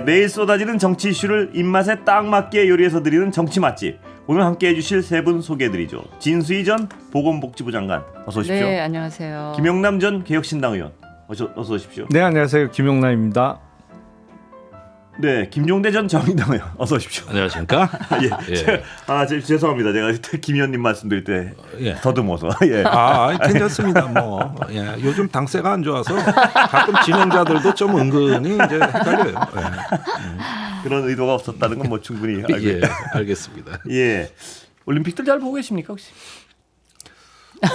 매일 쏟아지는 정치 이슈를 입맛에 딱 맞게 요리해서 드리는 정치 맛집. 오늘 함께해 주실 세 분 소개해드리죠. 진수희 전 보건복지부 장관 어서 오십시오. 네, 안녕하세요. 김영남 전 개혁신당 의원 어서 오십시오. 네, 안녕하세요. 김용남입니다. 네, 김종대 전 정의당 의원 어서 오십시오. 안녕하십니까? 예. 죄송합니다. 제가 김 의원님 말씀드릴 때 예. 더듬어서. 예. 괜찮습니다. 뭐 요즘 당세가 안 좋아서 가끔 진행자들도 좀 은근히 이제 헷갈려요. 그런 의도가 없었다는 건 뭐 충분히 알고 예, 알겠습니다. 예. 올림픽들 잘 보고 계십니까 혹시?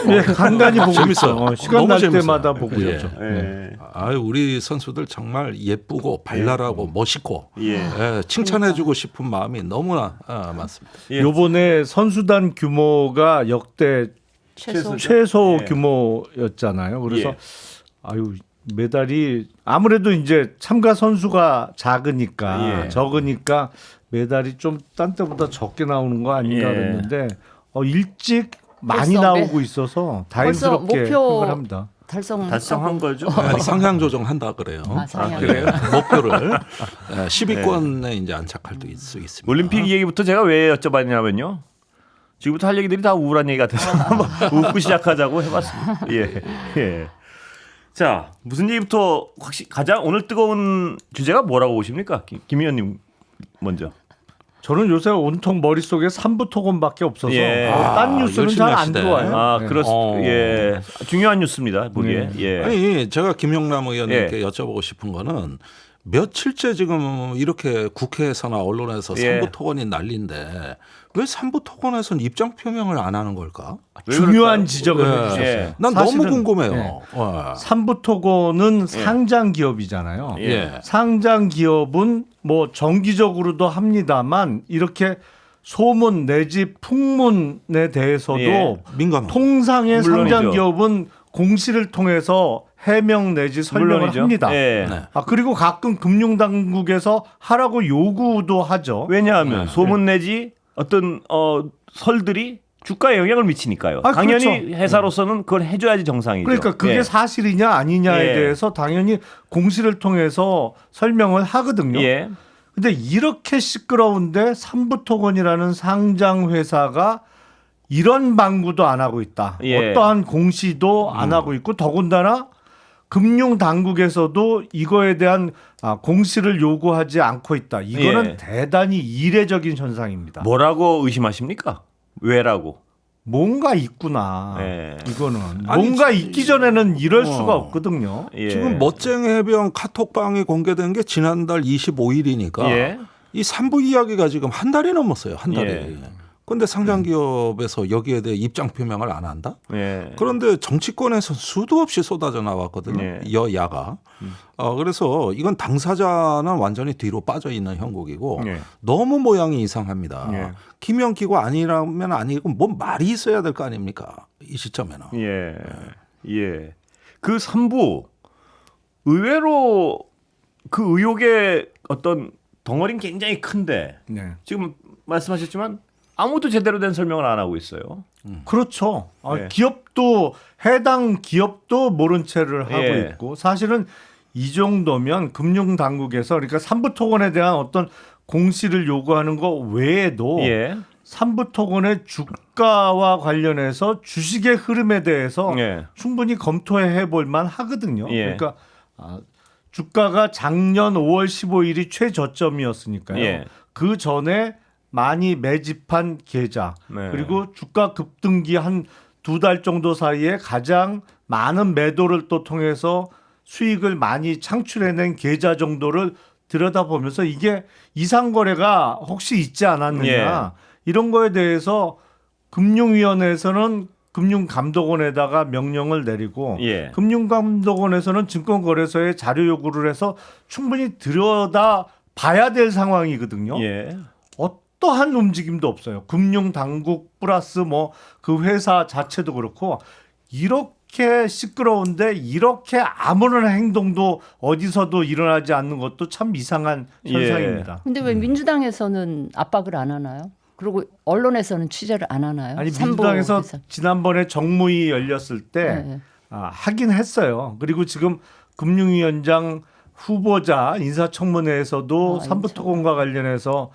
예, 간간히 보고 재밌어요. 있어요. 시간 너무 날 재밌어요. 때마다 보고 예. 있죠. 예. 우리 선수들 정말 예쁘고 발랄하고 멋있고 예. 칭찬해주고 싶은 마음이 너무나 많습니다. 예. 요번에 선수단 규모가 역대 최소 예. 규모였잖아요. 그래서 예. 아유 메달이 아무래도 이제 참가 선수가 작으니까 예. 적으니까 메달이 좀 딴 때보다 적게 나오는 거 아닌가 예. 그랬는데 일찍 많이 벌써 나오고 있어서 다행스럽게 목표 생각합니다. 달성한 거죠. 상향 조정한다 그래요. 상향. 그래요. 목표를 10위권에 이제 안착할 수 있습니다. 올림픽 얘기부터 제가 왜 여쭤봤냐면요. 지금부터 할 얘기들이 다 우울한 얘기 같아서 한번 웃고 시작하자고 해봤습니다. 예. 예. 자, 무슨 얘기부터 가장 오늘 뜨거운 주제가 뭐라고 보십니까? 김 의원님 먼저. 저는 요새 온통 머릿속에 삼부토건밖에 없어서 예. 딴 뉴스는 열심히 잘 안 하시네. 들어와요. 네. 그렇습니다. 예. 중요한 뉴스입니다. 보기에. 네. 예. 아니 제가 김용남 의원님께 여쭤보고 싶은 거는 며칠째 지금 이렇게 국회에서나 언론에서 예. 삼부토건이 난리인데 왜 삼부토건에서는 입장 표명을 안 하는 걸까? 중요한 지적을 예. 해주셨어요. 예. 난 사실은, 너무 궁금해요. 예. 와. 삼부토건은 상장 기업이잖아요. 예. 상장 기업은 뭐 정기적으로도 합니다만 이렇게 소문 내지 풍문에 대해서도 예. 민감. 통상의 물론이죠. 상장 기업은 공시를 통해서 해명 내지 설명을 물론이죠. 합니다. 예. 네. 그리고 가끔 금융당국에서 하라고 요구도 하죠. 왜냐하면 네. 소문 내지 어떤 설들이 주가에 영향을 미치니까요. 아, 당연히 그렇죠. 회사로서는 그걸 해줘야지 정상이죠. 그러니까 그게 예. 사실이냐 아니냐에 예. 대해서 당연히 공시를 통해서 설명을 하거든요. 예. 근데 이렇게 시끄러운데 삼부토건이라는 상장 회사가 이런 방구도 안 하고 있다. 예. 어떠한 공시도 안 하고 있고 더군다나 금융 당국에서도 이거에 대한 공시를 요구하지 않고 있다. 이거는 예. 대단히 이례적인 현상입니다. 뭐라고 의심하십니까? 왜라고? 뭔가 있구나. 예. 이거는 아니, 뭔가 있기 전에는 이럴 수가 없거든요. 예. 지금 멋쟁이 해병 카톡방이 공개된 게 지난달 25일이니까 예. 이 3부 이야기가 지금 한 달이 넘었어요. 한 달이. 예. 그런데 상장기업에서 여기에 대해 입장 표명을 안 한다? 예. 그런데 정치권에서 수도 없이 쏟아져 나왔거든요. 예. 여야가. 그래서 이건 당사자는 완전히 뒤로 빠져 있는 형국이고 예. 너무 모양이 이상합니다. 예. 김영기고 아니라면 아니고 뭔 말이 있어야 될 거 아닙니까? 이 시점에는. 예. 예. 그 3부 의외로 그 의혹의 어떤 덩어리는 굉장히 큰데 네. 지금 말씀하셨지만 아무도 제대로 된 설명을 안 하고 있어요. 그렇죠. 예. 기업도 해당 기업도 모른 채를 하고 예. 있고 사실은 이 정도면 금융 당국에서 그러니까 삼부토건에 대한 어떤 공시를 요구하는 거 외에도 예. 삼부토건의 주가와 관련해서 주식의 흐름에 대해서 예. 충분히 검토해 볼 만 하거든요. 예. 그러니까 주가가 작년 5월 15일이 최저점이었으니까요. 예. 그 전에 많이 매집한 계좌 네. 그리고 주가 급등기 한 2달 정도 사이에 가장 많은 매도를 또 통해서 수익을 많이 창출해낸 계좌 정도를 들여다보면서 이게 이상 거래가 혹시 있지 않았느냐 예. 이런 거에 대해서 금융위원회에서는 금융감독원에다가 명령을 내리고 예. 금융감독원에서는 증권거래소에 자료 요구를 해서 충분히 들여다 봐야 될 상황이거든요. 예. 어떠한 움직임도 없어요. 금융당국 플러스 뭐 그 회사 자체도 그렇고 이렇게 시끄러운데 이렇게 아무런 행동도 어디서도 일어나지 않는 것도 참 이상한 현상입니다. 근데 왜 민주당에서는 압박을 안 하나요? 그리고 언론에서는 취재를 안 하나요? 아니 삼부 민주당에서 회사. 지난번에 정무위 열렸을 때 네. 하긴 했어요. 그리고 지금 금융위원장 후보자 인사청문회에서도 아, 삼부토건과 관련해서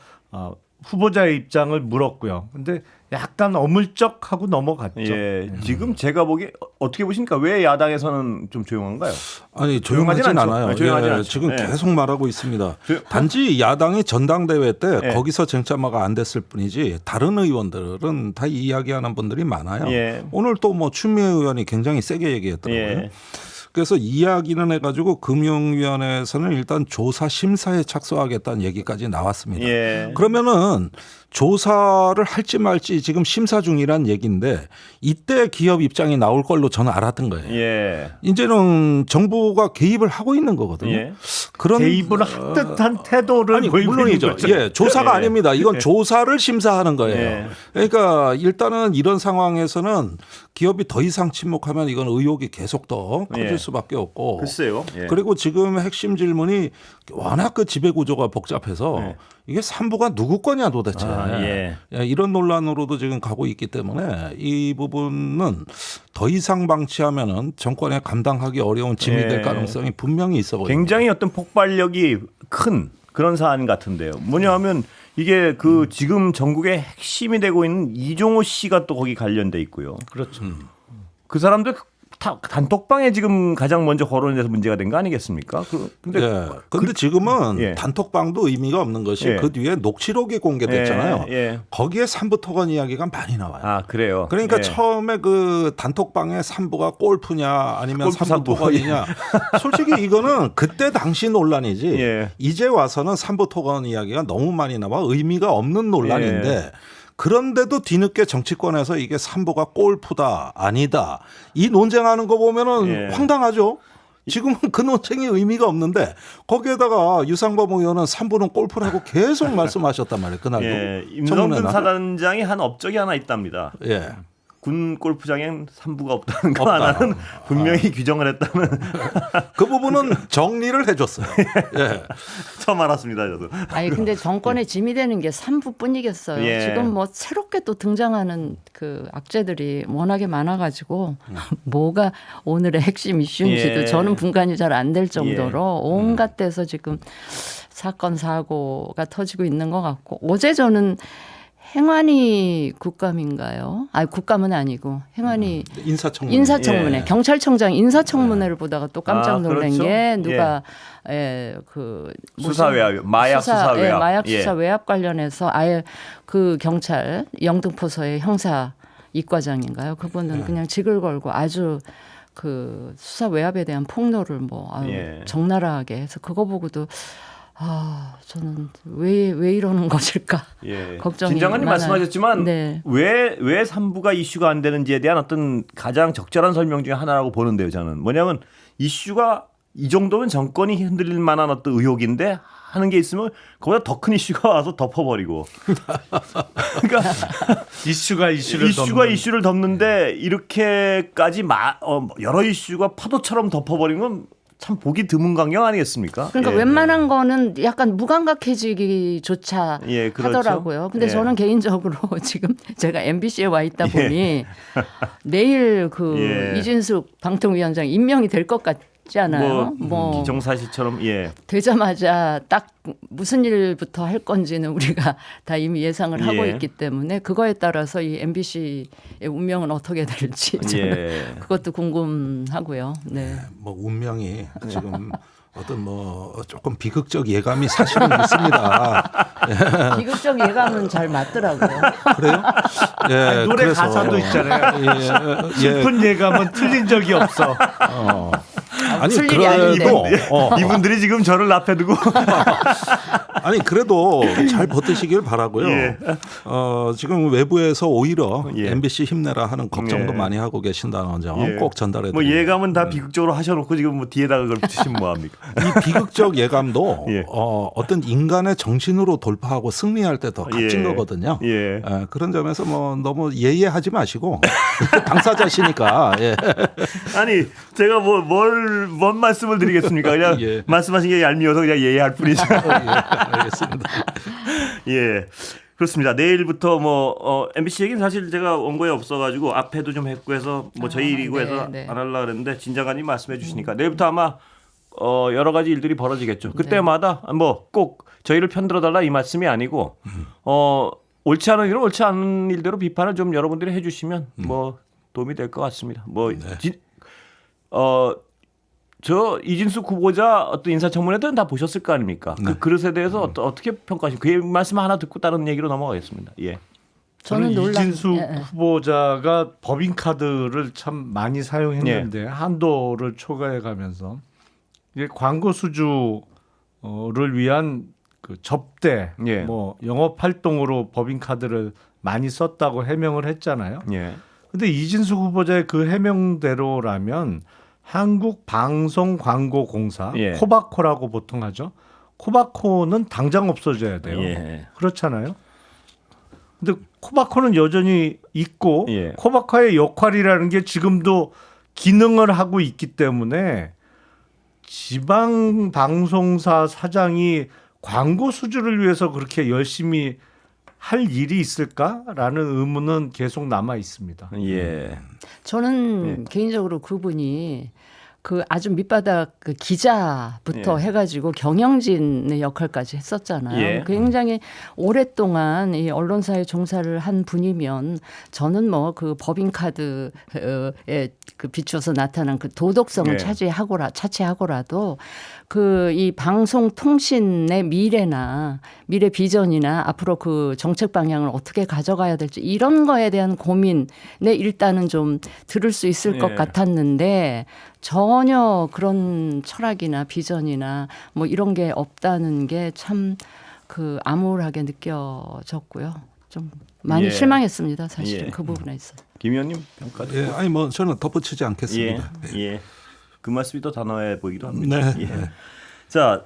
후보자의 입장을 물었고요. 근데 약간 어물쩍하고 넘어갔죠. 예. 지금 제가 보기에 어떻게 보십니까? 왜 야당에서는 좀 조용한가요? 아니 조용하진 조용하진 않죠. 않아요. 네, 조용하진 예, 않죠. 지금 예. 계속 말하고 있습니다. 조- 단지 야당이 전당대회 때 예. 거기서 쟁점화가 안 됐을 뿐이지 다른 의원들은 다 이야기하는 분들이 많아요. 예. 오늘 또 뭐 추미애 의원이 굉장히 세게 얘기했더라고요. 예. 그래서 이야기는 해가지고 금융위원회에서는 일단 조사 심사에 착수하겠다는 얘기까지 나왔습니다. 예. 그러면은 조사를 할지 말지 지금 심사 중이란 얘기인데 이때 기업 입장이 나올 걸로 저는 알았던 거예요. 예. 이제는 정부가 개입을 하고 있는 거거든요. 예. 그런 개입을 한 듯한 태도를 아니 보이고 물론이죠. 있는 거죠. 예, 조사가 예. 아닙니다. 이건 조사를 심사하는 거예요. 예. 그러니까 일단은 이런 상황에서는 기업이 더 이상 침묵하면 이건 의혹이 계속 더 커질 예. 수밖에 없고. 글쎄요. 예. 그리고 지금 핵심 질문이 워낙 그 지배 구조가 복잡해서 예. 이게 삼부가 누구 거냐 도대체. 아, 예. 이런 논란으로도 지금 가고 있기 때문에 이 부분은 더 이상 방치하면은 정권에 감당하기 어려운 짐이 예. 될 가능성이 분명히 있어 보입니다. 굉장히 어떤 폭발력이 큰 그런 사안 같은데요. 뭐냐하면 이게 그 지금 전국의 핵심이 되고 있는 이종호 씨가 또 거기 관련돼 있고요. 그렇죠. 그 사람들 다 단톡방에 지금 가장 먼저 거론돼서 문제가 된 거 아니겠습니까? 근데 예. 근데 지금은 예. 단톡방도 의미가 없는 것이 예. 그 뒤에 녹취록이 공개됐잖아요. 예, 예. 거기에 삼부토건 이야기가 많이 나와요. 아 그래요. 그러니까 예. 처음에 그 단톡방에 삼부가 골프냐 아니면 골프 삼부. 삼부토건이냐 솔직히 이거는 그때 당시 논란이지 예. 이제 와서는 삼부토건 이야기가 너무 많이 나와 의미가 없는 논란인데 그런데도 뒤늦게 정치권에서 이게 삼부가 골프다 아니다 이 논쟁하는 거 보면은 예. 황당하죠. 지금은 그 논쟁이 의미가 없는데 거기에다가 유상범 의원은 삼부는 골프라고 계속 말씀하셨단 말이에요. 그날도. 예. 청문회 임성근 날. 사단장이 한 업적이 하나 있답니다. 예. 군 골프장엔 삼부가 없다는 거 없다. 하나는 분명히 규정을 했다는 그 부분은 정리를 해줬어요. 예. 처음 알았습니다. 저도. 아니 근데 정권의 짐이 되는 게 삼부뿐이겠어요. 예. 지금 뭐 새롭게 또 등장하는 그 악재들이 워낙에 많아가지고 뭐가 오늘의 핵심 이슈인지도 예. 저는 분간이 잘 안 될 정도로 온갖 데서 지금 사건 사고가 터지고 있는 것 같고 어제 저는 행안위 국감인가요? 아니 국감은 아니고 행안위 인사청문회. 인사청문회 예. 경찰청장 인사청문회를 보다가 또 깜짝 아, 놀란 그렇죠. 게 누가 그 수사 외압, 마약 수사 예, 외압. 마약 예. 수사 외압 관련해서 아예 그 경찰 영등포서의 형사 이과장인가요? 그분은 그냥 직을 걸고 아주 그 수사 외압에 대한 폭로를 뭐 아유, 예. 적나라하게 해서 그거 보고도 저는 왜 이러는 것일까 예. 걱정이 진장관님 많아요. 말씀하셨지만 네. 왜 삼부가 이슈가 안 되는지에 대한 어떤 가장 적절한 설명 중에 하나라고 보는데요. 저는 뭐냐면 이슈가 이 정도면 정권이 흔들릴 만한 어떤 의혹인데 하는 게 있으면 그보다 더 큰 이슈가 와서 덮어버리고 그러니까 이슈가 이슈를 덮는데 이렇게까지 여러 이슈가 파도처럼 덮어버리는 건 참 보기 드문 광경 아니겠습니까? 그러니까 예. 웬만한 거는 약간 무감각해지기조차 예, 그렇죠. 하더라고요. 근데 예. 저는 개인적으로 지금 제가 MBC에 와 있다 보니 내일 그 예. 이진숙 방통위원장 임명이 될 것 같지 않아요? 뭐 기정사실처럼 예. 되자마자 딱 무슨 일부터 할 건지는 우리가 다 이미 예상을 하고 예. 있기 때문에 그거에 따라서 이 MBC의 운명은 어떻게 될지 저는 예. 그것도 궁금하고요. 네. 뭐 운명이 지금 어떤 뭐 조금 비극적 예감이 사실은 있습니다. 비극적 예감은 잘 맞더라고요. 그래요? 예, 노래 그래서 가사도 있잖아요. 예, 슬픈 예감은 틀린 적이 없어. 아니 틀 일이 아닌데. 그래도 이분들이 지금 저를 앞에 두고 아니 그래도 잘 버티시길 바라고요. 예. 지금 외부에서 오히려 예. MBC 힘내라 하는 걱정도 예. 많이 하고 계신다는 점 예. 꼭 전달해 뭐 드립니다. 예감은 다 비극적으로 하셔놓고 지금 뭐 뒤에다가 그걸 붙이시면 뭐합니까? 이 비극적 예감도 예. 어떤 인간의 정신으로 돌파하고 승리할 때 더 값진 예. 거거든요. 예. 그런 점에서 뭐 너무 예예하지 마시고 당사자시니까 예. 아니 제가 뭔 말씀을 드리겠습니까? 그냥 예. 말씀하신 게 얄미워서 그냥 예의할 뿐이죠. 예, 알겠습니다. 예. 그렇습니다. 내일부터 MBC 얘기는 사실 제가 원고에 없어가지고 앞에도 좀 했고 해서 뭐 저희 리그에서 네. 안 하려고 그랬는데 진장관님 말씀해 주시니까 내일부터 아마 여러 가지 일들이 벌어지겠죠. 그때마다 뭐 꼭 저희를 편들어달라 이 말씀이 아니고 옳지 않은 일은 옳지 않은 일대로 비판을 좀 여러분들이 해주시면 뭐 도움이 될 것 같습니다. 뭐 저 이진숙 후보자 어떤 인사청문회들은 다 보셨을 거 아닙니까? 그 그릇에 대해서 어떻게 평가하십니까? 그 말씀 하나 듣고 다른 얘기로 넘어가겠습니다. 예. 저는 놀란 이진숙 예. 후보자가 법인카드를 참 많이 사용했는데 한도를 초과해가면서 이게 광고 수주를 위한 그 접대, 예. 뭐 영업 활동으로 법인카드를 많이 썼다고 해명을 했잖아요. 예. 근데 이진숙 후보자의 그 해명대로라면 한국방송광고공사 예. 코바코라고 보통 하죠. 코바코는 당장 없어져야 돼요. 예. 그렇잖아요. 근데 코바코는 여전히 있고 예. 코바코의 역할이라는 게 지금도 기능을 하고 있기 때문에 지방 방송사 사장이 광고 수주를 위해서 그렇게 열심히 할 일이 있을까라는 의문은 계속 남아 있습니다. 예. 저는 개인적으로 그분이 그 아주 밑바닥 그 기자부터 해가지고 경영진의 역할까지 했었잖아요. 예. 굉장히 오랫동안 이 언론사에 종사를 한 분이면 저는 뭐 그 법인카드에 그 비추어서 나타난 그 도덕성을 예. 차치하고라도 그 이 방송통신의 미래 비전이나 앞으로 그 정책 방향을 어떻게 가져가야 될지 이런 거에 대한 고민에 일단은 좀 들을 수 있을 것 예. 같았는데 전혀 그런 철학이나 비전이나 뭐 이런 게 없다는 게 참 그 암울하게 느껴졌고요. 좀 많이 예. 실망했습니다. 사실은 예. 그 부분에 있어. 김 의원님 평가. 예, 아니 뭐 저는 덧붙이지 예. 않겠습니다. 예. 그 말씀이 더 단호해 보이기도 합니다. 네. 예. 자,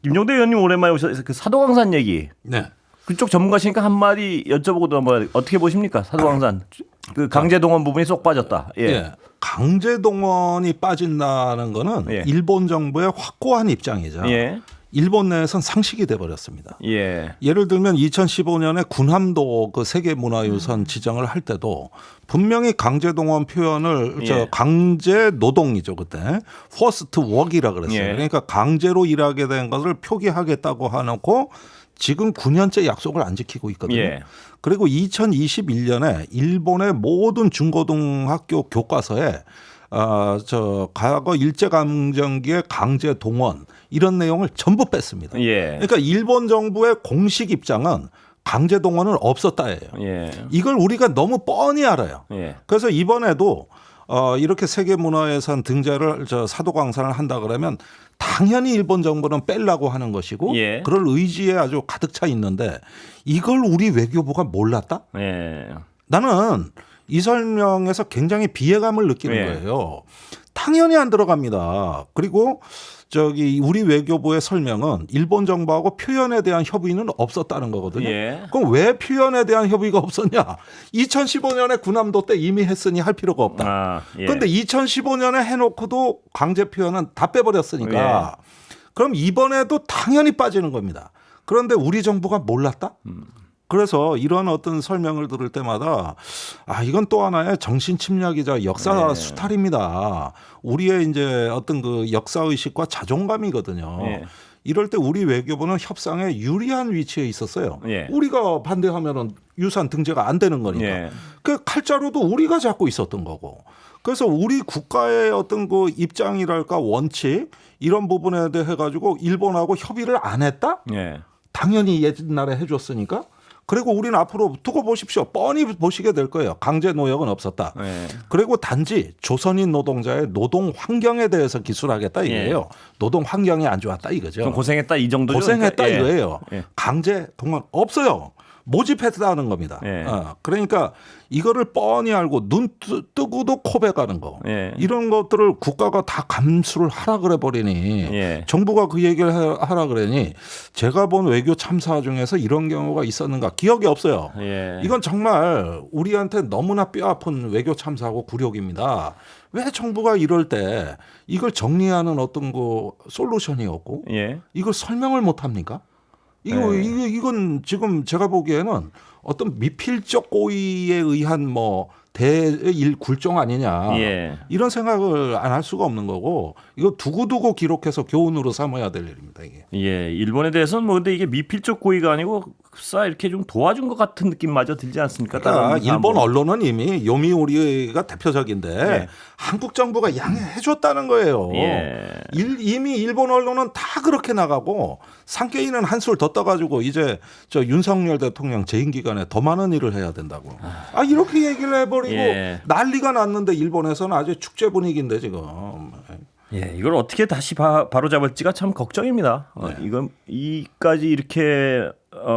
김종대 의원님 오랜만에 오셔서 그 사도광산 얘기. 네. 그쪽 전문가시니까 한 마디 여쭤보고도 한번 어떻게 보십니까? 사도광산 그 강제동원 부분이 쏙 빠졌다. 예. 예. 강제동원이 빠진다는 거는 예. 일본 정부의 확고한 입장이죠. 예. 일본 내에선 상식이 돼 버렸습니다. 예. 예를 들면 2015년에 군함도 그 세계문화유산 지정을 할 때도 분명히 강제동원 표현을 예. 강제 노동이죠 그때 포스트 워크이라 그랬어요. 예. 그러니까 강제로 일하게 된 것을 표기하겠다고 해놓고 지금 9년째 약속을 안 지키고 있거든요. 예. 그리고 2021년에 일본의 모든 중고등학교 교과서에 과거 일제강점기의 강제 동원 이런 내용을 전부 뺐습니다. 예. 그러니까 일본 정부의 공식 입장은 강제 동원은 없었다예요. 예. 이걸 우리가 너무 뻔히 알아요. 예. 그래서 이번에도 이렇게 세계문화유산 등재를 사도광산을 한다 그러면 당연히 일본 정부는 빼려고 하는 것이고 예. 그럴 의지에 아주 가득 차 있는데 이걸 우리 외교부가 몰랐다? 예. 나는 이 설명에서 굉장히 비애감을 느끼는 예. 거예요. 당연히 안 들어갑니다. 그리고 우리 외교부의 설명은 일본 정부하고 표현에 대한 협의는 없었다는 거거든요. 예. 그럼 왜 표현에 대한 협의가 없었냐? 2015년에 군함도 때 이미 했으니 할 필요가 없다. 아, 예. 그런데 2015년에 해놓고도 강제 표현은 다 빼버렸으니까 그럼 이번에도 당연히 빠지는 겁니다. 그런데 우리 정부가 몰랐다? 그래서 이런 어떤 설명을 들을 때마다 이건 또 하나의 정신 침략이자 역사 수탈입니다. 우리의 이제 어떤 그 역사 의식과 자존감이거든요. 예. 이럴 때 우리 외교부는 협상에 유리한 위치에 있었어요. 예. 우리가 반대하면은 유산 등재가 안 되는 거니까. 예. 그 칼자루도 우리가 잡고 있었던 거고. 그래서 우리 국가의 어떤 그 입장이랄까 원칙 이런 부분에 대해 가지고 일본하고 협의를 안 했다? 예. 당연히 옛날에 해줬으니까. 그리고 우리는 앞으로 두고 보십시오. 뻔히 보시게 될 거예요. 강제 노역은 없었다. 예. 그리고 단지 조선인 노동자의 노동 환경에 대해서 기술하겠다 이거예요. 노동 환경이 안 좋았다 이거죠. 좀 고생했다 이 정도죠. 고생했다 그러니까, 예. 이거예요. 예. 강제 동원 없어요. 모집했다는 겁니다. 예. 그러니까 이거를 뻔히 알고 눈 뜨고도 코베가는 거. 예. 이런 것들을 국가가 다 감수를 하라 그래 버리니 예. 정부가 그 얘기를 하라 그러니 제가 본 외교 참사 중에서 이런 경우가 있었는가 기억이 없어요. 예. 이건 정말 우리한테 너무나 뼈아픈 외교 참사하고 굴욕입니다. 왜 정부가 이럴 때 이걸 정리하는 어떤 그 솔루션이 없고 예. 이걸 설명을 못 합니까? 이건 지금 제가 보기에는 어떤 미필적 고의에 의한 뭐 대일 굴종 아니냐 예. 이런 생각을 안 할 수가 없는 거고 이거 두고두고 기록해서 교훈으로 삼아야 될 일입니다 이게. 예, 일본에 대해서는 뭐 근데 이게 미필적 고의가 아니고 흡사 이렇게 좀 도와준 것 같은 느낌마저 들지 않습니까? 그러니까 다른 일본 사람은. 언론은 이미 요미우리가 대표적인데 예. 한국 정부가 양해해줬다는 거예요. 예. 이미 일본 언론은 다 그렇게 나가고 상케이는 한술 더 떠가지고 이제 저 윤석열 대통령 재임 기간에 더 많은 일을 해야 된다고. 이렇게 얘기를 해버리고 예. 난리가 났는데 일본에서는 아주 축제 분위기인데 지금. 예, 이걸 어떻게 다시 바로 잡을지가 참 걱정입니다. 이건 이까지 이렇게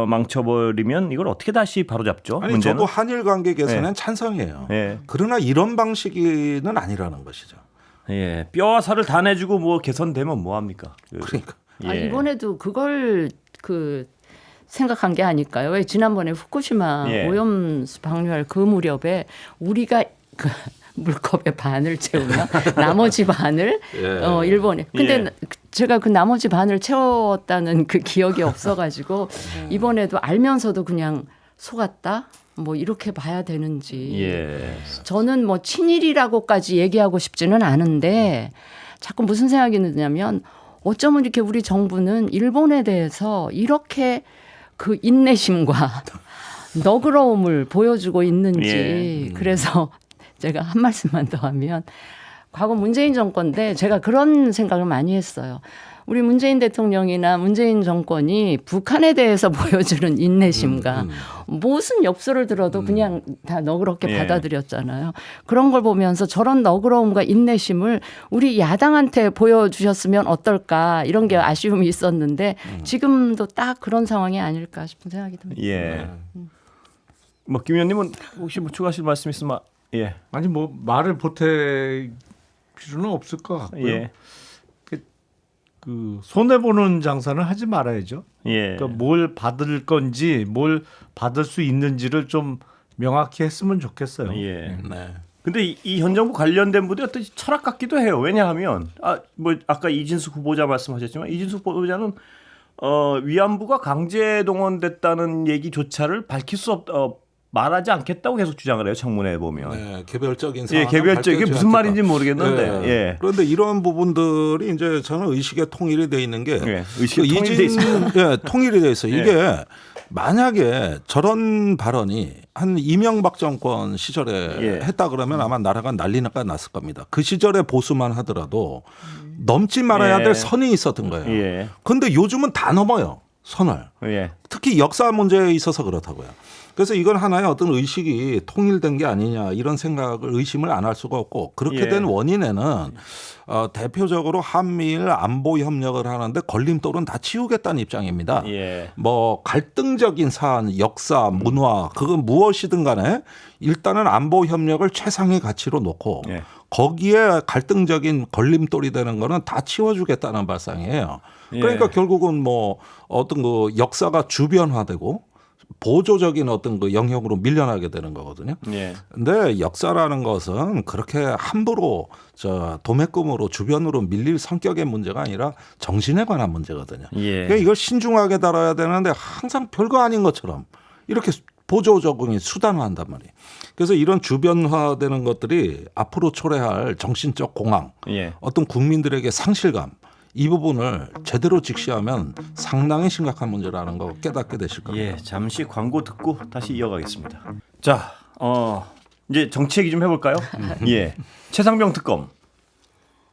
망쳐버리면 이걸 어떻게 다시 바로 잡죠? 아니 문제는? 저도 한일 관계 개선엔 예. 찬성이에요. 예. 그러나 이런 방식은 아니라는 것이죠. 예, 뼈와 살을 다 내주고 뭐 개선되면 뭐 합니까? 그러니까. 예. 이번에도 그걸 생각한 게 아닐까요? 왜 지난번에 후쿠시마 예. 오염수 방류할 그 무렵에 우리가 그 물컵의 반을 채우면 나머지 반을 예. 일본에. 근데 예. 제가 그 나머지 반을 채웠다는 그 기억이 없어가지고 이번에도 알면서도 그냥 속았다. 뭐 이렇게 봐야 되는지. 예. 저는 뭐 친일이라고까지 얘기하고 싶지는 않은데 자꾸 무슨 생각이 드냐면 어쩌면 이렇게 우리 정부는 일본에 대해서 이렇게 그 인내심과 너그러움을 보여주고 있는지. 예. 그래서 제가 한 말씀만 더 하면 과거 문재인 정권 때 제가 그런 생각을 많이 했어요. 우리 문재인 대통령이나 문재인 정권이 북한에 대해서 보여주는 인내심과 무슨 엽서를 들어도 그냥 다 너그럽게 예. 받아들였잖아요. 그런 걸 보면서 저런 너그러움과 인내심을 우리 야당한테 보여주셨으면 어떨까 이런 게 아쉬움이 있었는데 지금도 딱 그런 상황이 아닐까 싶은 생각이 듭니다. 예. 뭐 김 의원님은 혹시 뭐 추가하실 말씀 있으면 예. 아니 뭐 말을 보탤 필요는 없을 것 같고요. 예. 그 손해 보는 장사는 하지 말아야죠. 예. 그러니까 뭘 받을 건지 뭘 받을 수 있는지를 좀 명확히 했으면 좋겠어요. 예. 네. 근데 이 현 정부 관련된 분들이 어떤 철학 같기도 해요. 왜냐하면 뭐 아까 이진숙 후보자 말씀하셨지만 이진숙 후보자는 위안부가 강제 동원됐다는 얘기조차를 밝힐 수 말하지 않겠다고 계속 주장을 해요. 청문회에 보면. 네, 개별적인 예, 상황은 개별적 이게 밝혀지지 무슨 않겠다. 말인지 모르겠는데. 예. 예. 그런데 이런 부분들이 이제 저는 의식에 통일이 돼 있는 게 예, 의식이 통일돼 있습니다. 예, 통일이 돼 있어. 예. 이게 만약에 저런 발언이 한 이명박 정권 시절에 예. 했다 그러면 아마 나라가 난리가 났을 겁니다. 그 시절에 보수만 하더라도 넘지 말아야 예. 될 선이 있었던 거예요. 예. 그런데 요즘은 다 넘어요. 선을. 예. 특히 역사 문제에 있어서 그렇다고요. 그래서 이건 하나의 어떤 의식이 통일된 게 아니냐 이런 생각을 의심을 안 할 수가 없고 그렇게 예. 된 원인에는 대표적으로 한미일 안보 협력을 하는데 걸림돌은 다 치우겠다는 입장입니다. 예. 뭐 갈등적인 사안, 역사, 문화 그건 무엇이든 간에 일단은 안보 협력을 최상의 가치로 놓고 예. 거기에 갈등적인 걸림돌이 되는 거는 다 치워주겠다는 발상이에요. 그러니까 예. 결국은 뭐 어떤 그 역사가 주변화되고 보조적인 어떤 그 영역으로 밀려나게 되는 거거든요. 예. 근데 역사라는 것은 그렇게 함부로 도매금으로 주변으로 밀릴 성격의 문제가 아니라 정신에 관한 문제거든요. 예. 그러니까 이걸 신중하게 다뤄야 되는데 항상 별거 아닌 것처럼 이렇게 보조적인 수단화한단 말이에요. 그래서 이런 주변화되는 것들이 앞으로 초래할 정신적 공황, 예. 어떤 국민들에게 상실감 이 부분을 제대로 직시하면 상당히 심각한 문제라는 거 깨닫게 되실 겁니다. 예, 잠시 광고 듣고 다시 이어가겠습니다. 자, 이제 정치 얘기 좀 해볼까요? 예, 최상병 특검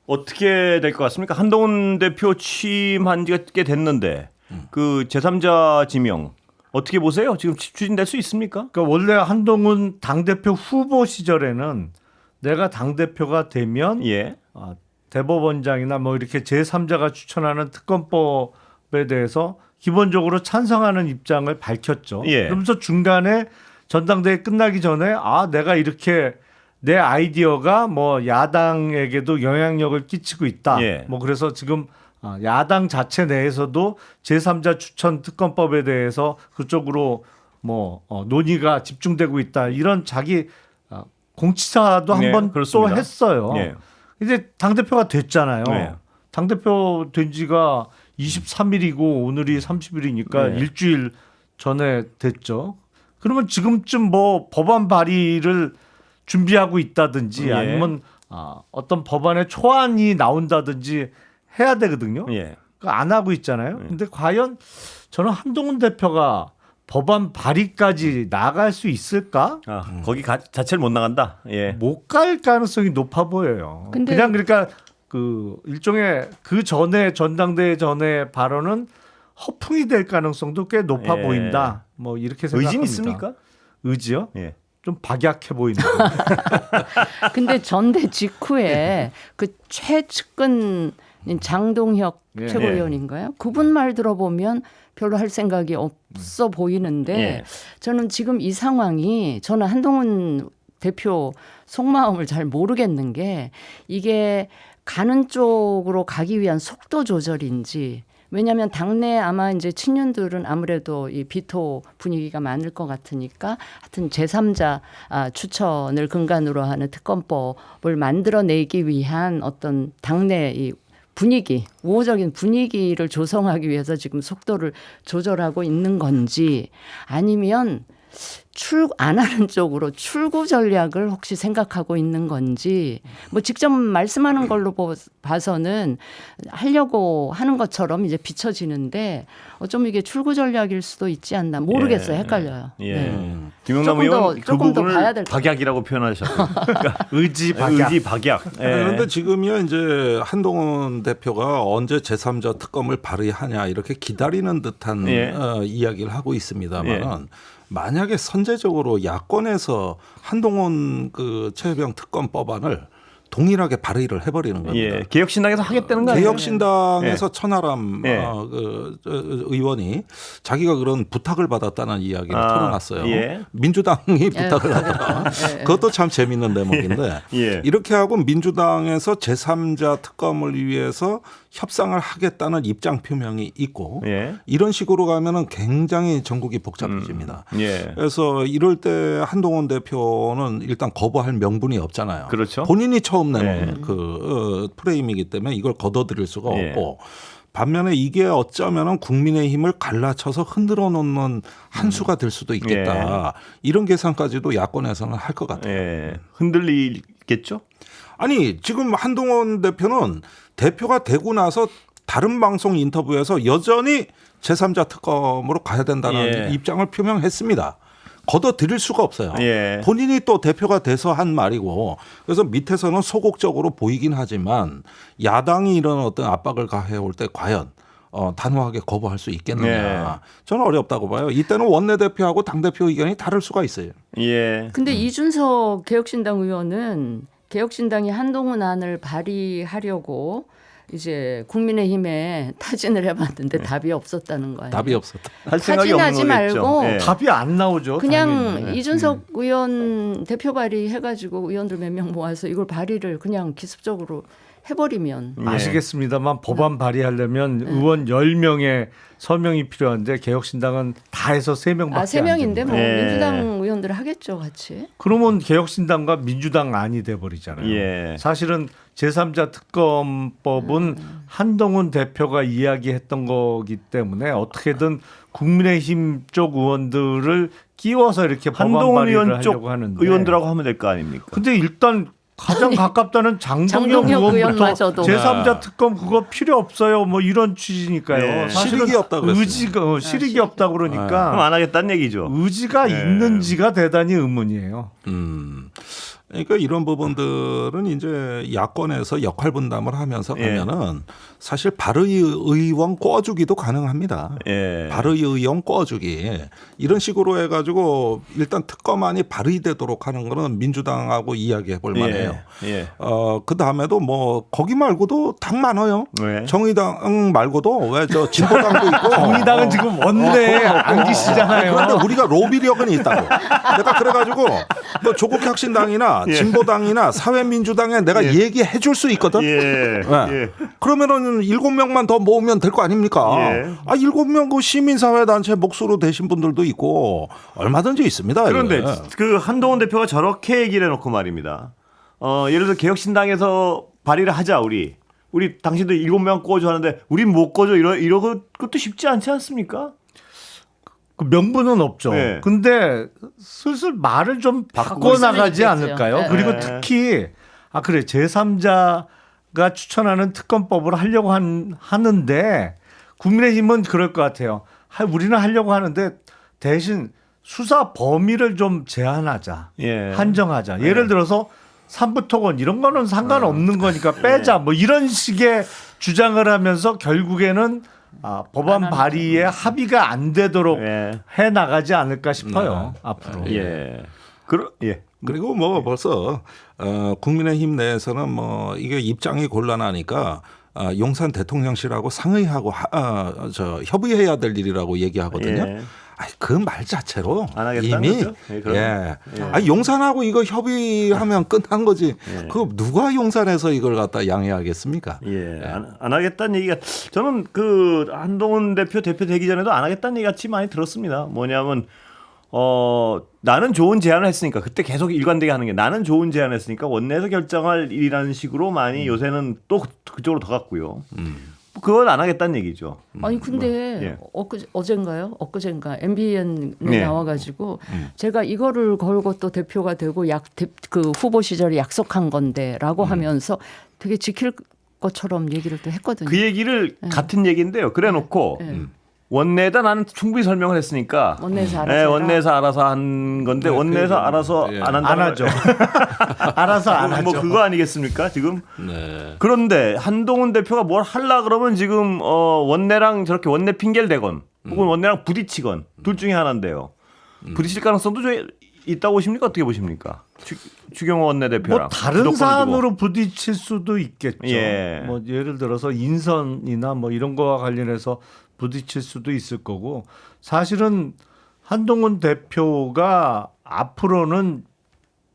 어떻게 될 것 같습니까? 한동훈 대표 취임한 지가 꽤 됐는데 그 제3자 지명 어떻게 보세요? 지금 추진될 수 있습니까? 그러니까 원래 한동훈 당대표 후보 시절에는 내가 당대표가 되면 예, 대법원장이나 뭐 이렇게 제3자가 추천하는 특검법에 대해서 기본적으로 찬성하는 입장을 밝혔죠. 예. 그러면서 중간에 전당대회 끝나기 전에 내가 이렇게 내 아이디어가 뭐 야당에게도 영향력을 끼치고 있다. 예. 뭐 그래서 지금 야당 자체 내에서도 제3자 추천 특검법에 대해서 그쪽으로 뭐 논의가 집중되고 있다. 이런 자기 공치사도 네, 한번 또 그렇습니다. 했어요. 예. 이제 당대표가 됐잖아요. 네. 당대표 된 지가 23일이고 오늘이 30일이니까 네. 일주일 전에 됐죠. 그러면 지금쯤 뭐 법안 발의를 준비하고 있다든지 예. 아니면 어떤 법안의 초안이 나온다든지 해야 되거든요. 예. 그러니까 안 하고 있잖아요. 근데 과연 저는 한동훈 대표가 법안 발의까지 나갈 수 있을까? 거기 자체를 못 나간다. 예. 못 갈 가능성이 높아 보여요. 근데- 그냥 그러니까 그 일종의 그 전에 전당대회 전에 발언은 허풍이 될 가능성도 꽤 높아 예. 보인다. 뭐 이렇게 생각합니다. 의진 있습니까? 의지요? 예. 좀 박약해 보이는. 근데 전대 직후에 그 최측근 장동혁 예. 최고위원인가요? 그분 말 들어보면 별로 할 생각이 없어 보이는데 예. 저는 지금 이 상황이 저는 한동훈 대표 속마음을 잘 모르겠는 게 이게 가는 쪽으로 가기 위한 속도 조절인지 왜냐하면 당내 아마 이제 친윤들은 아무래도 이 비토 분위기가 많을 것 같으니까 하여튼 제3자 추천을 근간으로 하는 특검법을 만들어내기 위한 어떤 당내 이 분위기, 우호적인 분위기를 조성하기 위해서 지금 속도를 조절하고 있는 건지 아니면 안 하는 쪽으로 출구 전략을 혹시 생각하고 있는 건지 뭐 직접 말씀하는 걸로 봐서는 하려고 하는 것처럼 이제 비춰지는데 어쩜 이게 출구 전략일 수도 있지 않나 모르겠어요. 헷갈려요. 예. 네. 김영남 조금 더- 의원 그 조금 더 봐야 부분을 될 것 박약이라고 표현하셨고 의지 박약. 의지 박약. 예. 그런데 지금이야 이제 한동훈 대표가 언제 제3자 특검을 발의하냐 이렇게 기다리는 듯한 예. 이야기를 하고 있습니다만은 예. 만약에 선제적으로 야권에서 한동훈 그 최혜병 특검 법안을 동일하게 발의를 해버리는 겁니다. 예. 개혁신당에서 하겠다는 거 아니에요? 개혁신당에서 천하람 예. 의원이 자기가 그런 부탁을 받았다는 이야기를 털어놨어요. 예. 민주당이 부탁을 하더라. 그것도 참 재밌는 대목인데 예. 이렇게 하고 민주당에서 제3자 특검을 위해서 협상을 하겠다는 입장 표명이 있고 예. 이런 식으로 가면은 굉장히 전국이 복잡해집니다. 예. 그래서 이럴 때 한동훈 대표는 일단 거부할 명분이 없잖아요. 그렇죠. 본인이 처음 내놓은 네. 그 프레임이기 때문에 이걸 걷어들일 수가 예. 없고 반면에 이게 어쩌면은 국민의힘을 갈라쳐서 흔들어 놓는 한 수가 될 수도 있겠다. 이런 계산까지도 야권에서는 할 것 같아요. 예. 흔들리겠죠? 아니 지금 한동훈 대표는 대표가 되고 나서 다른 방송 인터뷰에서 여전히 제3자 특검으로 가야 된다는 예. 입장을 표명했습니다. 걷어들일 수가 없어요. 예. 본인이 또 대표가 돼서 한 말이고 그래서 밑에서는 소극적으로 보이긴 하지만 야당이 이런 어떤 압박을 가해올 때 과연 단호하게 거부할 수 있겠느냐. 예. 저는 어렵다고 봐요. 이때는 원내대표하고 당대표 의견이 다를 수가 있어요. 예. 근데 이준석 개혁신당 의원은 개혁신당이 한동훈 안을 발의하려고 이제 국민의힘에 타진을 해봤는데 답이 없었다는 거예요. 답이 없었다. 할 생각이 없는 타진하지 거겠죠. 말고 예. 답이 안 나오죠. 그냥 당연히. 이준석 의원 대표 발의해가지고 의원들 몇 명 모아서 이걸 발의를 그냥 기습적으로 해버리면 예. 아시겠습니다만 법안 발의하려면 의원 10명의 서명이 필요한데 개혁신당은 다 해서 3명밖에 세 명인데 뭐 예. 민주당 의원들 하겠죠 같이. 그러면 개혁신당과 민주당 안이 돼 버리잖아요. 예. 사실은 제3자 특검법은 한동훈 대표가 이야기했던 거기 때문에 어떻게든 국민의힘 쪽 의원들을 끼워서 이렇게 법안 한동훈 발의를 의원 쪽 하려고 하는데 의원들하고 하면 될 거 아닙니까? 근데 일단 가장 가깝다는 장동혁 장동혁 의원부터 의원마저도. 제3자 특검 그거 필요 없어요. 뭐 이런 취지니까요. 예. 사실은 실익이 없다고 그랬어요. 의지가 실익이 없다 그럼 그러니까 안 하겠다는 얘기죠. 의지가 예. 있는지가 대단히 의문이에요. 그러니까 이런 부분들은 이제 야권에서 역할 분담을 하면서 예. 가면은 사실 발의 의원 꿔주기도 가능합니다. 예. 발의 의원 꿔주기 이런 식으로 해가지고 일단 특검안이 발의되도록 하는 거는 민주당하고 이야기해 볼 만해요. 예. 그 다음에도 뭐 거기 말고도 당 많아요. 왜? 정의당 말고도 왜 저 진보당도 있고. 정의당은 지금 원내에 안 계시잖아요. 그런데 우리가 로비력은 있다고. 내가 그래가지고 뭐 조국혁신당이나 예. 진보당이나 사회민주당에 내가 얘기해 줄 수 있거든. 예. 네. 예. 그러면은 7명만 더 모으면 될 거 아닙니까? 예. 7명 그 시민사회단체 목수로 되신 분들도 있고 얼마든지 있습니다. 그런데 이게. 그 한동훈 대표가 저렇게 얘기를 해놓고 말입니다. 예를 들어 개혁신당에서 발의를 하자 우리 당신들 7명 꿔줘 하는데 우린 못 꿔줘 이러 것도 쉽지 않지 않습니까? 그 명분은 없죠. 네. 근데 슬슬 말을 좀 바꾸고 바꿔 나가지 있어야겠죠. 않을까요? 네. 그리고 네. 특히 그래 제3자가 추천하는 특검법을 하려고 하는데 국민의힘은 그럴 것 같아요. 우리는 하려고 하는데 대신 수사 범위를 좀 제한하자, 예. 한정하자. 예를 들어서 삼부토건 이런 거는 상관없는 거니까 빼자. 뭐 이런 식의 주장을 하면서 결국에는 법안 발의에 합의가 안 되도록 예. 해 나가지 않을까 싶어요. 앞으로. 예. 예. 그리고 뭐 벌써 국민의힘 내에서는 뭐 이게 입장이 곤란하니까 용산 대통령실하고 상의하고 협의해야 될 일이라고 얘기하거든요. 예. 그 말 자체로 안 하겠다는 이미 거죠? 예, 그럼. 용산하고 이거 협의하면 끝난 거지. 그 누가 용산에서 이걸 갖다 양해하겠습니까? 안 하겠다는 얘기가 저는 그 한동훈 대표 되기 전에도 안 하겠다는 얘기 같이 많이 들었습니다. 뭐냐면 나는 좋은 제안을 했으니까 그때 계속 일관되게 하는 게 나는 좋은 제안을 했으니까 원내에서 결정할 일이라는 식으로 많이 요새는 또 그쪽으로 더 갔고요. 그건 안 하겠다는 얘기죠. 아니 근데 예. 엊그젠가 MBN에 네. 나와가지고 제가 이거를 걸고 또 대표가 되고 그 후보 시절에 약속한 건데라고 하면서 되게 지킬 것처럼 얘기를 또 했거든요. 그 얘기를 같은 얘기인데요. 그래놓고 원내에다 나는 충분히 설명을 했으니까 원내에서 알아서 네, 해라. 원내에서 알아서 한 건데 원내에서 알아서 안 한다. 안 하죠. 알아서 안 하죠. 뭐 그거 아니겠습니까 지금? 네. 그런데 한동훈 대표가 뭘 하려 그러면 지금 원내랑 저렇게 원내 핑계를 대건 혹은 원내랑 부딪히건 둘 중에 하나인데요. 부딪힐 가능성도 좀 있다고 보십니까? 어떻게 보십니까? 추경호 원내대표랑 뭐 다른 주도권을 두고. 사안으로 부딪힐 수도 있겠죠. 예. 뭐 예를 들어서 인선이나 뭐 이런 거와 관련해서 부딪힐 수도 있을 거고 사실은 한동훈 대표가 앞으로는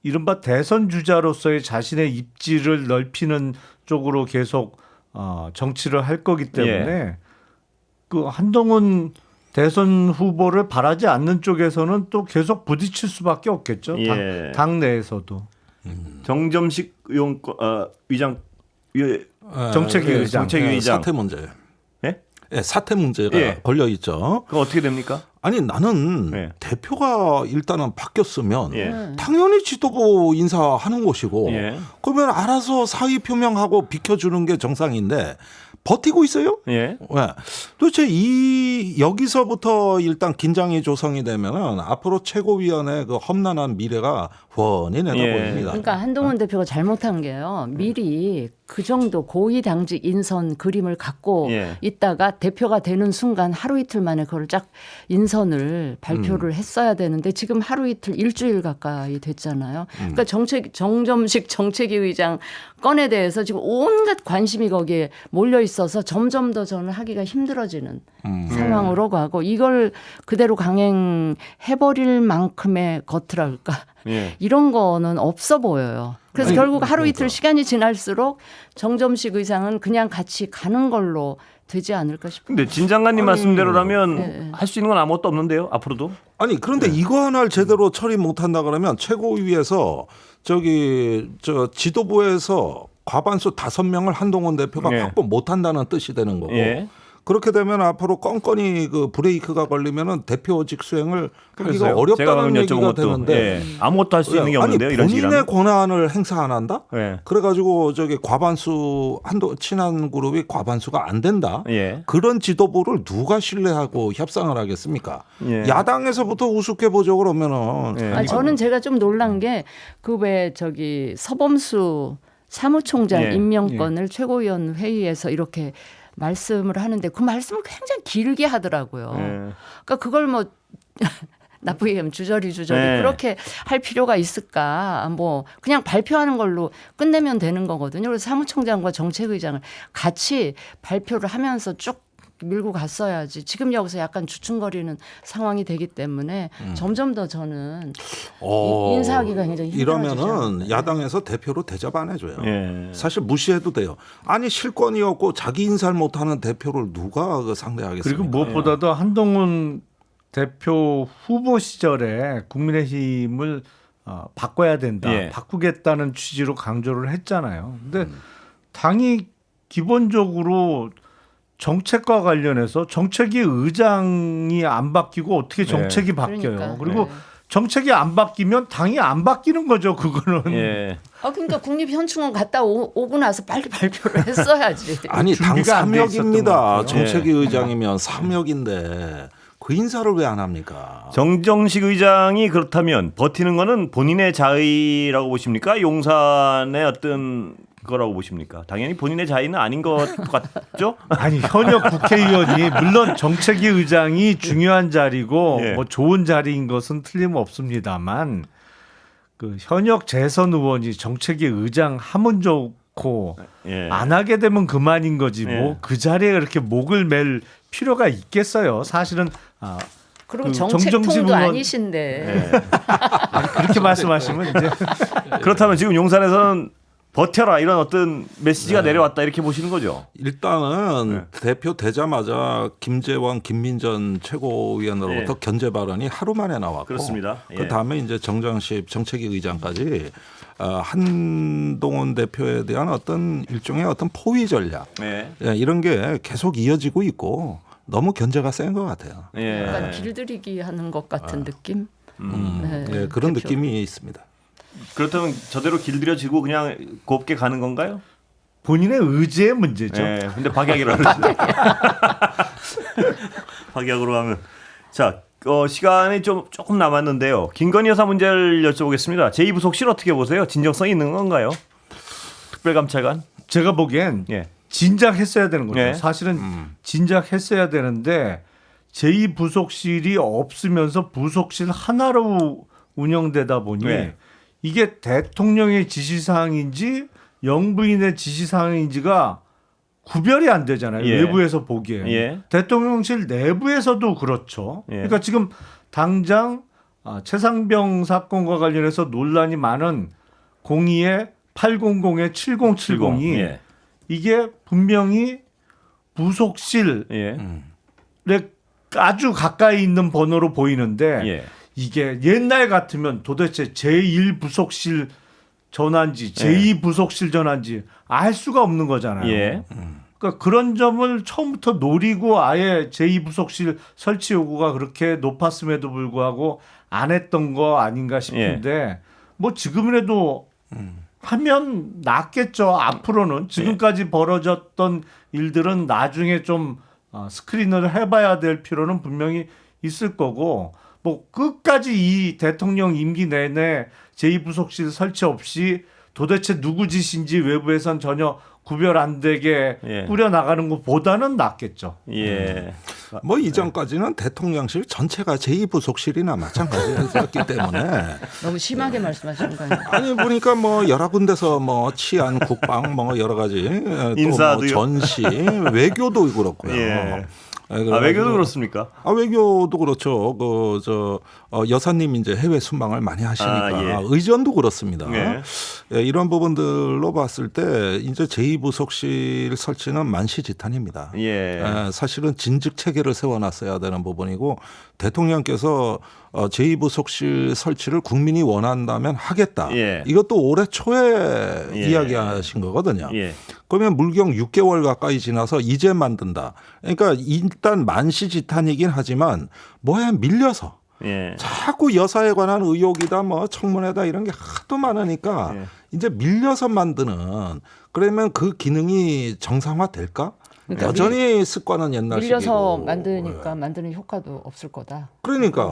이른바 대선 주자로서의 자신의 입지를 넓히는 쪽으로 계속 정치를 할 거기 때문에 그 한동훈 대선 후보를 바라지 않는 쪽에서는 또 계속 부딪힐 수밖에 없겠죠. 예. 당 내에서도. 정점식 위장 정책위 의장. 정책위 의장. 사퇴 문제. 예? 예, 사퇴 문제가 예. 걸려 있죠. 그거 어떻게 됩니까? 아니 나는 예. 대표가 일단은 바뀌었으면 예. 당연히 지도부 인사하는 것이고 예. 그러면 알아서 사의 표명하고 비켜주는 게 정상인데 버티고 있어요? 예. 왜? 도대체 여기서부터 일단 긴장이 조성이 되면은 앞으로 최고위원회 그 험난한 미래가 훤히 내다보입니다. 그러니까 한동훈 대표가 잘못한 게요. 미리 그 정도 고위 당직 인선 그림을 갖고 예. 있다가 대표가 되는 순간 하루 이틀 만에 그걸 쫙 인선을 발표를 했어야 되는데 지금 하루 이틀 일주일 가까이 됐잖아요. 그러니까 정점식 정책위 의장 건에 대해서 지금 온갖 관심이 거기에 몰려 있어서 점점 더 저는 하기가 힘들어지는 상황으로 가고 이걸 그대로 강행해버릴 만큼의 겉이랄까 예. 이런 거는 없어 보여요. 그래서 결국 하루 이틀 시간이 지날수록 정점식 의장은 그냥 같이 가는 걸로 되지 않을까 싶어요. 근데 진 장관님 말씀대로라면 할 수 있는 건 아무것도 없는데요. 앞으로도. 아니 그런데 이거 하나를 제대로 처리 못한다 그러면 최고위에서 지도부에서 과반수 5명을 한동훈 대표가 예. 확보 못한다는 뜻이 되는 거고 예. 그렇게 되면 앞으로 건건이 그 브레이크가 걸리면은 대표직 수행을 하기가 제가 어렵다는 방금 여쭤본 얘기가 것도, 되는데 예. 아무것도 할 수 있는 게 없는데요. 아니 이런 본인의 식이라면. 권한을 행사 안 한다? 예. 그래가지고 과반수 친한 그룹이 과반수가 안 된다. 예. 그런 지도부를 누가 신뢰하고 협상을 하겠습니까? 예. 야당에서부터 우습게 보죠 그러면은. 예. 아니, 저는 제가 좀 놀란 게 그 왜 서범수 사무총장 예. 임명권을 최고위원 회의에서 이렇게 말씀을 하는데 그 말씀을 굉장히 길게 하더라고요. 예. 그러니까 그걸 뭐 나쁘게 하면 주저리 네. 그렇게 할 필요가 있을까? 뭐 그냥 발표하는 걸로 끝내면 되는 거거든요. 그래서 사무총장과 정책의장을 같이 발표를 하면서 쭉 밀고 갔어야지. 지금 여기서 약간 주춤거리는 상황이 되기 때문에 점점 더 저는 인사하기가 굉장히 힘들어지죠. 이러면은 야당에서 대표로 대접 안 해줘요. 예. 사실 무시해도 돼요. 아니 실권이 없고 자기 인사를 못하는 대표를 누가 상대하겠습니까? 그리고 무엇보다도 한동훈 대표 후보 시절에 국민의힘을 바꿔야 된다. 예. 바꾸겠다는 취지로 강조를 했잖아요. 근데 당이 기본적으로 정책과 관련해서 정책위 의장이 안 바뀌고 어떻게 정책이 바뀌어요? 그러니까. 그리고 네. 정책이 안 바뀌면 당이 안 바뀌는 거죠. 그거는. 예. 그러니까 국립현충원 갔다 오고 나서 빨리 발표를 했어야지. 아니 당 준비가 안돼 있었던 것 3역입니다. 같아요. 정책위 의장이면 3역인데 그 인사를 왜 안 합니까? 정정식 의장이 그렇다면 버티는 거는 본인의 자의라고 보십니까? 용산의 어떤 거라고 보십니까? 당연히 본인의 자의는 아닌 것 같죠? 아니 현역 국회의원이 물론 정책위 의장이 중요한 자리고 예. 뭐 좋은 자리인 것은 틀림없습니다만 그 현역 재선 의원이 정책위 의장 하면 좋고 예. 안 하게 되면 그만인 거지 뭐 예. 그 자리에 그렇게 목을 맬 필요가 있겠어요. 사실은 그리고 그 정책통도 정정식 의원- 아니신데. 그렇게 말씀하시면 이제 그렇다면 지금 용산에서는 버텨라 이런 어떤 메시지가 내려왔다 이렇게 보시는 거죠? 일단은 대표 되자마자 김재원, 김민전 최고위원으로부터 견제 발언이 하루 만에 나왔고 그렇습니다. 예. 그 다음에 이제 정정식 정책위 의장까지 한동훈 대표에 대한 어떤 일종의 어떤 포위 전략 예. 이런 게 계속 이어지고 있고 너무 견제가 센 것 같아요. 예. 약간 길들이기 하는 것 같은 느낌. 네, 예, 그런 대표. 느낌이 있습니다. 그렇다면 저대로 길들여지고 그냥 곱게 가는 건가요? 본인의 의지의 문제죠. 예. 근데 박약이라 그러죠. 박약으로 가면 자 시간이 좀 조금 남았는데요. 김건희 여사 문제를 여쭤보겠습니다. 제2부속실 어떻게 보세요? 진정성이 있는 건가요? 특별감찰관? 제가 보기엔 예. 진작했어야 되는 거죠. 네. 사실은 진작했어야 되는데 제2부속실이 없으면서 부속실 하나로 운영되다 보니 네. 이게 대통령의 지시사항인지 영부인의 지시사항인지가 구별이 안 되잖아요. 예. 외부에서 보기에. 예. 대통령실 내부에서도 그렇죠. 예. 그러니까 지금 당장 최상병 사건과 관련해서 논란이 많은 02에 800에 7070이 예. 이게 분명히 부속실에 예. 아주 가까이 있는 번호로 보이는데 예. 이게 옛날 같으면 도대체 제1부속실 전환지, 제2부속실 전환지 알 수가 없는 거잖아요. 예. 그러니까 그런 점을 처음부터 노리고 아예 제2부속실 설치 요구가 그렇게 높았음에도 불구하고 안 했던 거 아닌가 싶은데 뭐 지금이라도 하면 낫겠죠. 앞으로는 지금까지 벌어졌던 일들은 나중에 좀 스크린을 해봐야 될 필요는 분명히 있을 거고 뭐 끝까지 이 대통령 임기 내내 제2부속실 설치 없이 도대체 누구 짓인지 외부에선 전혀 구별 안 되게 예. 꾸려 나가는 것보다는 낫겠죠. 예. 뭐 이전까지는 대통령실 전체가 제2부속실이나 마찬가지였기 때문에 너무 심하게 말씀하시는 거 아니에요? 아니 보니까 뭐 여러 군데서 뭐 치안, 국방 뭐 여러 가지 또뭐 인사도요. 전시, 외교도 그렇고요. 예. 그래가지고 외교도 그렇습니까? 외교도 그렇죠. 여사님 이제 해외 순방을 많이 하시니까 예. 의전도 그렇습니다. 예. 예, 이런 부분들로 봤을 때 이제 제2부속실 설치는 만시지탄입니다. 예. 사실은 진즉 체계를 세워놨어야 되는 부분이고 대통령께서 제2부속실 설치를 국민이 원한다면 하겠다. 예. 이것도 올해 초에 예. 이야기하신 거거든요. 예. 그러면 물경 6개월 가까이 지나서 이제 만든다. 그러니까 일단 만시지탄이긴 하지만 뭐야 밀려서 예. 자꾸 여사에 관한 의혹이다 뭐 청문회다 이런 게 하도 많으니까 예. 이제 밀려서 만드는 그러면 그 기능이 정상화될까? 그러니까 여전히 습관은 옛날 밀려서 식이고. 만드니까 만드는 효과도 없을 거다. 그러니까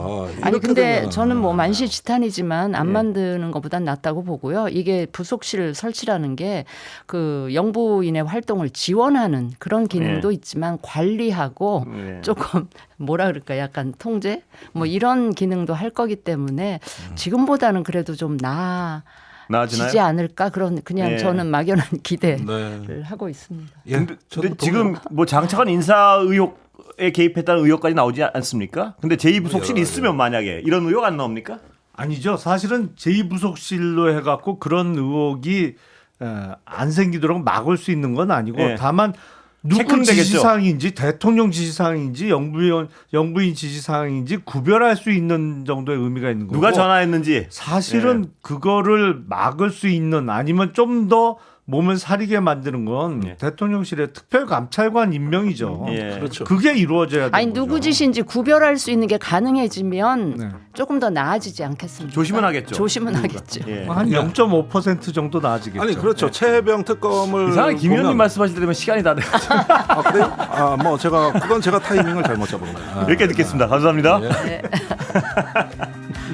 아니 이렇게 근데 되면은- 저는 뭐 만시지탄이지만 안 예. 만드는 것보단 낫다고 보고요. 이게 부속실 설치라는 게 그 영부인의 활동을 지원하는 그런 기능도 있지만 관리하고 예. 조금 뭐라 그럴까 약간 통제 뭐 이런 기능도 할 거기 때문에 지금보다는 그래도 좀 나아지지 나아지나요? 않을까 그런 그냥 예. 저는 막연한 기대를 네. 하고 있습니다. 예, 근데 저도 지금 뭐 장차관 인사 의혹에 개입했다는 의혹까지 나오지 않습니까? 근데 제2부속실이 있으면 만약에 이런 의혹 안 나옵니까? 아니죠. 사실은 제2부속실로 해갖고 그런 의혹이 안 생기도록 막을 수 있는 건 아니고 예. 다만 누구 체크는 되겠죠. 지시사항인지 대통령 지시사항인지 영부인 지시사항인지 구별할 수 있는 정도의 의미가 있는 거고 누가 전화했는지 사실은 그거를 막을 수 있는 아니면 좀 더 몸을 사리게 만드는 건 예. 대통령실의 특별감찰관 임명이죠. 예. 그렇죠. 그게 이루어져야 되는 아니 거죠. 누구 짓인지 구별할 수 있는 게 가능해지면 네. 조금 더 나아지지 않겠습니까? 조심은 하겠죠. 조심은 하겠죠. 예. 한 0.5% 정도 나아지겠죠. 아니 그렇죠. 최혜병 특검을 이상하게 김 의원님 보면- 말씀하실 때 되면 시간이 다 돼요. 아 그래요? 아뭐 그건 제가 타이밍을 잘못 잡은 거예요. 여기까지 듣겠습니다. 감사합니다. 예. 네.